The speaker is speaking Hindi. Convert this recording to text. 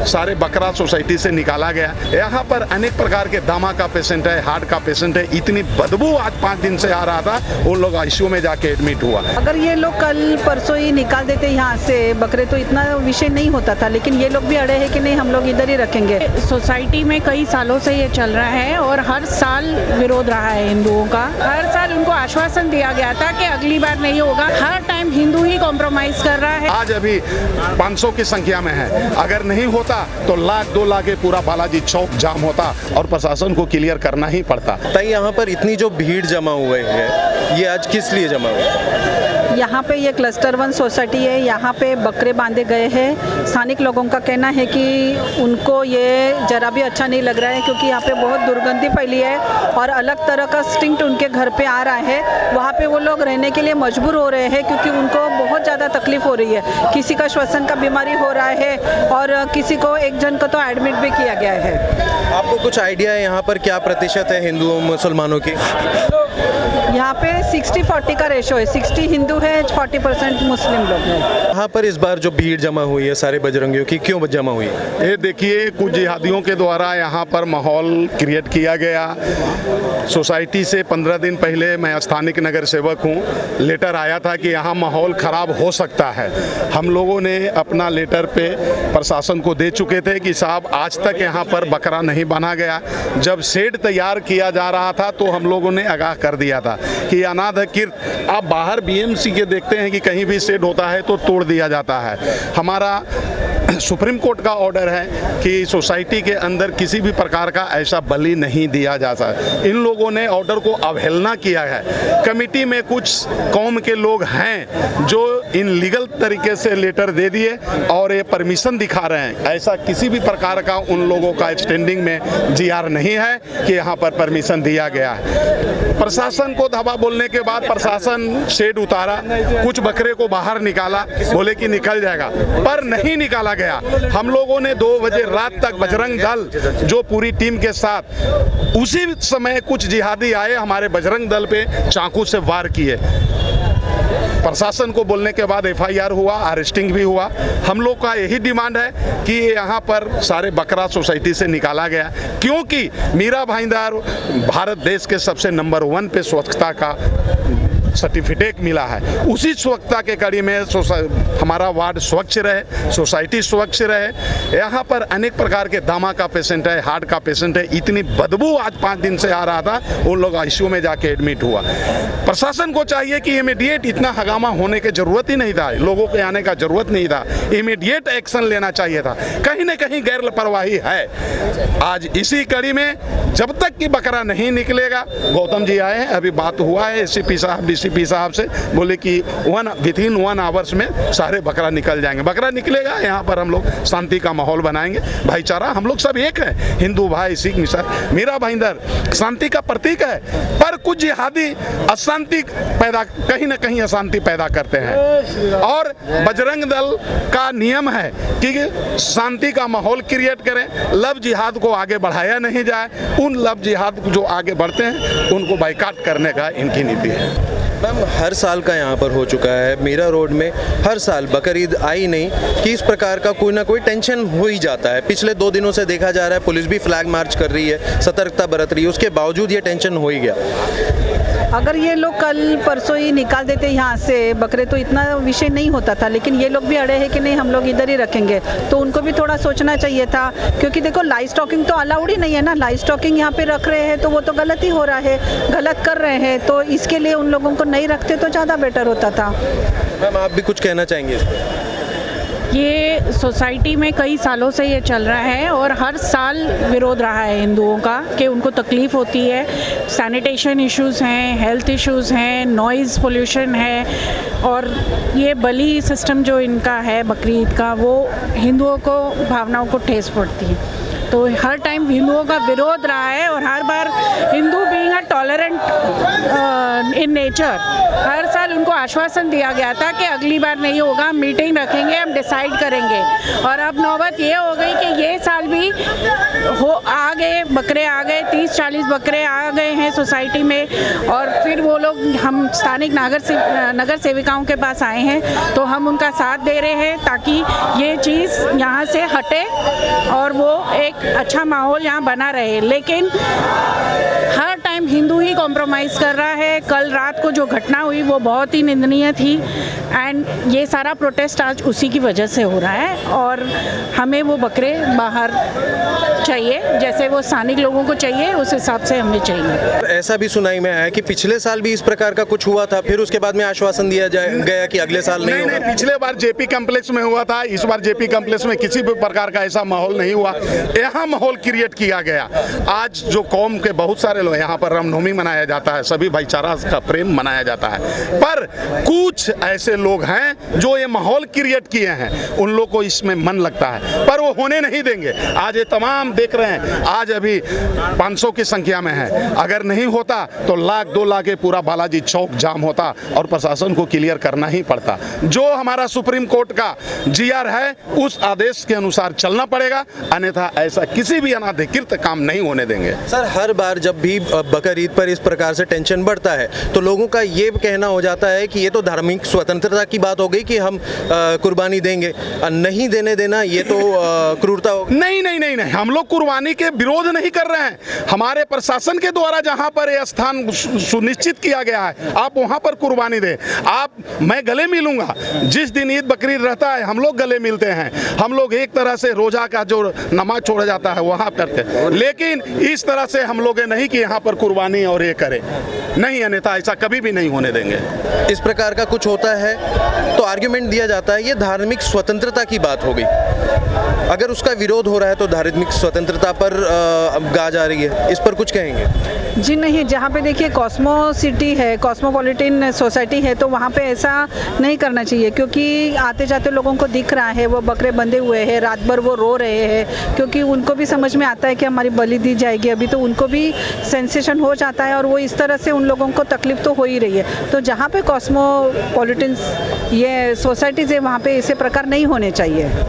सारे बकरा सोसाइटी से निकाला गया। यहाँ पर अनेक प्रकार के दमा का पेशेंट है, हार्ट का पेशेंट है। इतनी बदबू आज 5 दिन से आ रहा था, उन लोग आईसीयू में जाके एडमिट हुआ। अगर ये लोग कल परसों ही निकाल देते यहाँ से बकरे तो इतना विषय नहीं होता था, लेकिन ये लोग भी अड़े हैं कि नहीं हम लोग इधर ही रखेंगे। सोसाइटी में कई सालों से ये चल रहा है और हर साल विरोध रहा है हिंदुओं का। हर साल उनको आश्वासन दिया गया था कि अगली बार नहीं होगा। हर टाइम हिंदू ही कॉम्प्रोमाइज कर रहा है। आज अभी 500 की संख्या में है, अगर नहीं होता तो 1-2 लाख के पूरा बालाजी चौक जाम होता और प्रशासन को क्लियर करना ही पड़ता। ताई, यहाँ पर इतनी जो भीड़ जमा हुई है, ये आज किस लिए जमा हुई है? यहाँ पे ये क्लस्टर 1 सोसाइटी है, यहाँ पे बकरे बांधे गए हैं। स्थानिक लोगों का कहना है कि उनको ये जरा भी अच्छा नहीं लग रहा है, क्योंकि यहाँ पे बहुत दुर्गंधी फैली है और अलग तरह का स्टिंक्ट उनके घर पे आ रहा है। वहाँ पे वो लोग रहने के लिए मजबूर हो रहे हैं, क्योंकि उनको बहुत ज़्यादा तकलीफ हो रही है। किसी का श्वसन का बीमारी हो रहा है और किसी को, एक जन को तो एडमिट भी किया गया है। आपको कुछ आइडिया है यहाँ पर क्या प्रतिशत है हिंदुओं मुसलमानों की? यहाँ पे 60-40 का रेशो है। 60 हिंदू है, 40% मुस्लिम लोग हैं। यहाँ पर इस बार जो भीड़ जमा हुई है सारे बजरंगियों की, क्यों जमा हुई है? ये देखिए, कुछ जिहादियों के द्वारा यहाँ पर माहौल क्रिएट किया गया। सोसाइटी से 15 दिन पहले, मैं स्थानिक नगर सेवक हूँ, लेटर आया था कि यहाँ माहौल ख़राब हो सकता है। हम लोगों ने अपना लेटर पे प्रशासन को दे चुके थे कि साहब आज तक यहाँ पर बकरा नहीं बना गया। जब शेड तैयार किया जा रहा था तो हम लोगों ने आगाह कर दिया था कि अनाधिकृत, आप बाहर बीएमसी के देखते हैं कि कहीं भी शेड होता है तो तोड़ दिया जाता है। हमारा सुप्रीम कोर्ट का ऑर्डर है कि सोसाइटी के अंदर किसी भी प्रकार का ऐसा बलि नहीं दिया जा सकता। इन लोगों ने ऑर्डर को अवहेलना किया है। कमेटी में कुछ कौम के लोग हैं जो इन लीगल तरीके से लेटर दे दिए और ये परमिशन दिखा रहे हैं। ऐसा किसी भी प्रकार का उन लोगों का स्टैंडिंग में जीआर नहीं है कि यहाँ पर परमिशन दिया गया है। प्रशासन को धावा बोलने के बाद प्रशासन शेड उतारा, कुछ बकरे को बाहर निकाला, बोले कि निकल जाएगा, पर नहीं निकाला गया। हम लोगों ने 2 बजे रात तक बजरंग दल जो पूरी टीम के साथ, उसी समय कुछ जिहादी आए, हमारे बजरंग दल पे चाकू से वार किए। प्रशासन को बोलने के बाद एफआईआर हुआ, अरेस्टिंग भी हुआ। हम लोग का यही डिमांड है कि यहाँ पर सारे बकरा सोसाइटी से निकाला गया, क्योंकि मीरा भाईंदर भारत देश के सबसे नंबर 1 पे स्वच्छता का सर्टिफिकेट मिला है। उसी स्वच्छता के कड़ी में हमारा वार्ड स्वच्छ रहे, सोसाइटी स्वच्छ रहे। यहाँ पर अनेक प्रकार के दमा का पेशेंट है, हार्ट का पेशेंट है। इतनी बदबू आज 5 दिन से आ रहा था, उन लोग आईसीयू में जाके एडमिट हुआ। प्रशासन को चाहिए कि इमीडिएट, इतना हंगामा होने की जरूरत ही नहीं था, लोगों के आने का जरूरत नहीं था, इमीडिएट एक्शन लेना चाहिए था। कहीं ना कहीं गैर लापरवाही है। आज इसी कड़ी में जब तक कि बकरा नहीं निकलेगा, गौतम जी आए हैं, अभी बात हुआ है एसपी साहब, डीसीपी साहब से, बोले कि विथिन 1 आवर्स में सारे बकरा निकल जाएंगे। बकरा निकलेगा, यहाँ पर हम लोग शांति का माहौल बनाएंगे, भाईचारा। हम लोग सब एक हैं, हिंदू भाई, सिख, ईसाई। मीरा भाईंदर शांति का प्रतीक है, पर कुछ जिहादी अशांति पैदा, कहीं ना कहीं अशांति पैदा करते हैं। और बजरंग दल का नियम है कि शांति का माहौल क्रिएट करें, लव जिहाद को आगे बढ़ाया नहीं जाए। उन लव जिहाद जो आगे बढ़ते हैं उनको बाइकाट करने का इनकी नीति है। मैम, हर साल का यहाँ पर हो चुका है, मीरा रोड में हर साल बकरीद आई नहीं कि इस प्रकार का कोई ना कोई टेंशन हो ही जाता है। पिछले 2 दिनों से देखा जा रहा है, पुलिस भी फ्लैग मार्च कर रही है, सतर्कता बरत रही है, उसके बावजूद ये टेंशन हो ही गया। अगर ये लोग कल परसों ही निकाल देते यहाँ से बकरे तो इतना विषय नहीं होता था, लेकिन ये लोग भी अड़े हैं कि नहीं हम लोग इधर ही रखेंगे, तो उनको भी थोड़ा सोचना चाहिए था। क्योंकि देखो, लाइव स्टॉकिंग तो अलाउड ही नहीं है ना। लाइव स्टॉकिंग यहाँ पे रख रहे हैं तो वो तो गलत ही हो रहा है, गलत कर रहे हैं। तो इसके लिए उन लोगों को नहीं रखते तो ज़्यादा बेटर होता था। मैम, आप भी कुछ कहना चाहेंगे इस पर? ये सोसाइटी में कई सालों से ये चल रहा है और हर साल विरोध रहा है हिंदुओं का कि उनको तकलीफ़ होती है। सैनिटेशन इश्यूज़ हैं, हेल्थ इश्यूज़ हैं, नॉइज़ पोल्यूशन है, और ये बलि सिस्टम जो इनका है बकरीद का, वो हिंदुओं को भावनाओं को ठेस पड़ती है। तो हर टाइम हिंदुओं का विरोध रहा है और हर बार Hindu being a tolerant in nature, हर साल उनको आश्वासन दिया गया था कि अगली बार नहीं होगा, मीटिंग रखेंगे, हम डिसाइड करेंगे। और अब नौबत ये हो गई कि ये साल भी आ गए, बकरे आ गए, 30 30-40 बकरे आ गए हैं सोसाइटी में, और फिर वो लोग हम स्थानिक नगर सेविकाओं के पास आए हैं, तो हम उनका साथ दे रहे हैं ताकि ये चीज़ यहाँ से हटे और वो एक अच्छा माहौल यहाँ बना रहे। लेकिन हर टाइम हिंदू ही कॉम्प्रोमाइज़ कर रहा है। कल रात को जो घटना हुई वो बहुत ही निंदनीय थी, एंड ये सारा प्रोटेस्ट आज उसी की वजह से हो रहा है। और हमें वो बकरे बाहर चाहिए, जैसे वो स्थानिक लोगों को चाहिए उस हिसाब से हमें चाहिए। ऐसा भी सुनाई में आया कि पिछले साल भी इस प्रकार का कुछ हुआ था, फिर उसके बाद में आश्वासन दिया गया कि अगले साल नहीं होगा। पिछले बार जेपी कॉम्प्लेक्स में हुआ था, इस बार जेपी कॉम्प्लेक्स में किसी भी प्रकार का ऐसा माहौल नहीं हुआ। यहाँ माहौल क्रिएट किया गया। आज जो कौम के बहुत सारे लोग यहाँ पर रामनवमी मनाया जाता है, सभी भाईचारा का प्रेम मनाया जाता है, पर कुछ ऐसे लोग हैं जो ये माहौल क्रिएट किए हैं, उन लोग को इसमें मन लगता है, पर वो होने नहीं देंगे। आज ये तमाम देख रहे हैं, आज अभी 500 की संख्या में है, अगर नहीं होता तो 1-2 लाख के पूरा बालाजी चौक जाम होता और प्रशासन को क्लियर करना ही पड़ता। जो हमारा सुप्रीम कोर्ट का जीआर है उस आदेश के अनुसार चलना पड़ेगा, अन्यथा ऐसा किसी भी अनाधिकृत काम नहीं होने देंगे। सर, हर बार जब भी बकर ईद पर इस प्रकार से टेंशन बढ़ता है तो लोगों का ये कहना हो जाता है कि ये तो धार्मिक स्वतंत्रता की बात हो गई कि हम कुर्बानी देंगे, नहीं देने देना ये तो क्रूरता होगी। नहीं, हम लोग कुर्बानी के विरोध नहीं कर रहे हैं। हमारे प्रशासन के द्वारा जहां पर यह स्थान सुनिश्चित किया गया है, आप वहां पर कुर्बानी दें। मैं गले मिलूंगा, जिस दिन ईद बकरीद रहता है हम लोग गले मिलते हैं, हम लोग एक तरह से रोजा का जो नमाज छोड़ा जाता है वहां करते हैं, लेकिन इस तरह से हम लोग नहीं कि यहाँ पर कुर्बानी और ये करें, नहीं, अन्यथा ऐसा कभी भी नहीं होने देंगे। इस प्रकार का कुछ होता है तो आर्ग्यूमेंट दिया जाता है ये धार्मिक स्वतंत्रता की बात हो गई। अगर उसका विरोध हो रहा है तो धार्मिक स्वतंत्रता पर गा जा रही है, इस पर कुछ कहेंगे? जी नहीं, जहाँ पे देखिए कॉस्मो सिटी है, कॉस्मोपॉलिटन सोसाइटी है, तो वहाँ पे ऐसा नहीं करना चाहिए, क्योंकि आते जाते लोगों को दिख रहा है वो बकरे बंधे हुए हैं, रात भर वो रो रहे हैं, क्योंकि उनको भी समझ में आता है कि हमारी बलि दी जाएगी अभी, तो उनको भी सेंसेशन हो जाता है और वो इस तरह से उन लोगों को तकलीफ तो हो ही रही है। तो जहाँ पे कॉस्मोपॉलिटन ये सोसाइटीज़ है वहाँ पे ऐसे प्रकार नहीं होने चाहिए।